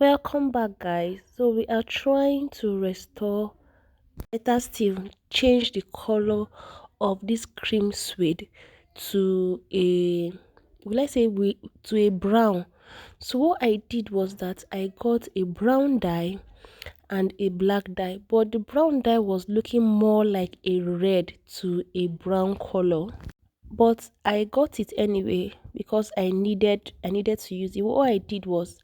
Welcome back, guys. So we are trying to restore, better still, change the color of this cream suede to a, will I say, to a brown. So what I did was that I got a brown dye and a black dye, but the brown dye was looking more like a red to a brown color. But I got it anyway because I needed to use it. What I did was,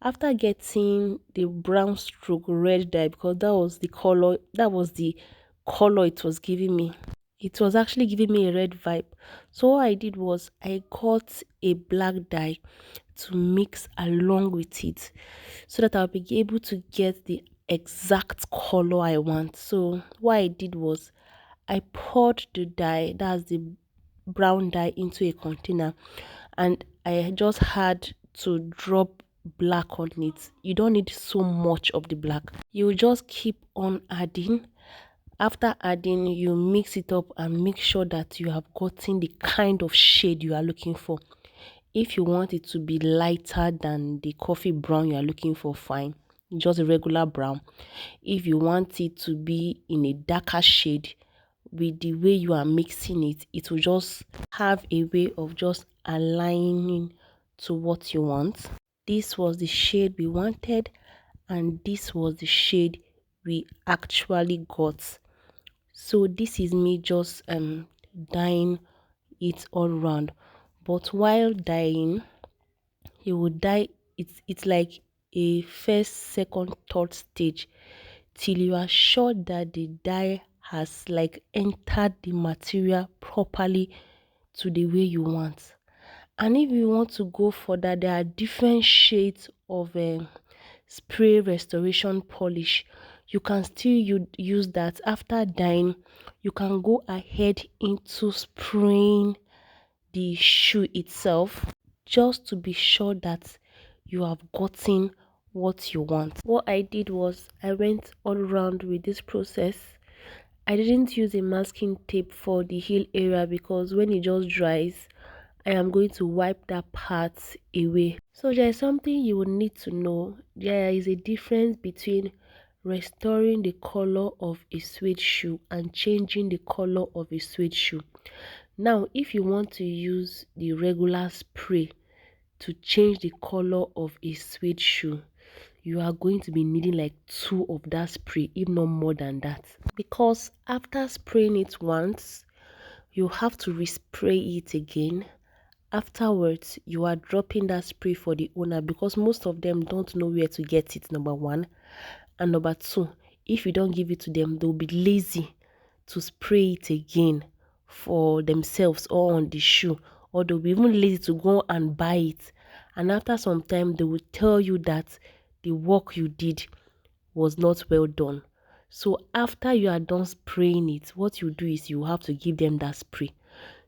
after getting the brown stroke red dye, because that was the color it was giving me. It was actually giving me a red vibe. So what I did was I got a black dye to mix along with it so that I'll be able to get the exact color I want. So what I did was I poured the dye, that's the brown dye, into a container, and I just had to drop black on it. You don't need so much of the black. You just keep on adding. After adding, you mix it up and make sure that you have gotten the kind of shade you are looking for. If you want it to be lighter than the coffee brown you are looking for, fine, just a regular brown. If you want it to be in a darker shade, with the way you are mixing it, it will just have a way of just aligning to what you want. This was the shade we wanted, and this was the shade we actually got. So this is me just dyeing it all around. But while dyeing, you will dye it's like a first, second, third stage till you are sure that the dye has like entered the material properly to the way you want. And if you want to go further, there are different shades of spray restoration polish. You can still use that. After dyeing, you can go ahead into spraying the shoe itself, just to be sure that you have gotten what you want. What I did was I went all around with this process. I didn't use a masking tape for the heel area because when it just dries, I am going to wipe that part away. So there is something you will need to know. There is a difference between restoring the color of a suede shoe and changing the color of a suede shoe. Now, if you want to use the regular spray to change the color of a suede shoe, you are going to be needing like 2 of that spray, if not more than that. Because after spraying it once, you have to respray it again. Afterwards, you are dropping that spray for the owner because most of them don't know where to get it, number one. And number two, if you don't give it to them, they'll be lazy to spray it again for themselves or on the shoe, or they'll be even lazy to go and buy it. And after some time, they will tell you that the work you did was not well done. So after you are done spraying it, what you do is you have to give them that spray.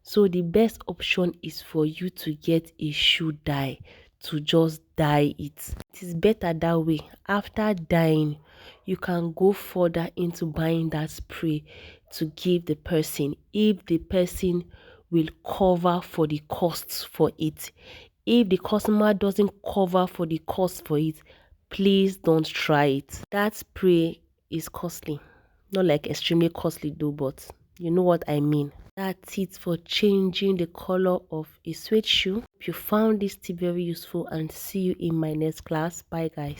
So the best option is for you to get a shoe dye to just dye it. It is better that way. After dyeing, you can go further into buying that spray to give the person, if the person will cover for the costs for it. If the customer doesn't cover for the cost for it, please don't try it. That spray is costly. Not like extremely costly though, but you know what I mean. That's it for changing the color of a suede shoe. If you found this tip very useful, and see you in my next class. Bye guys.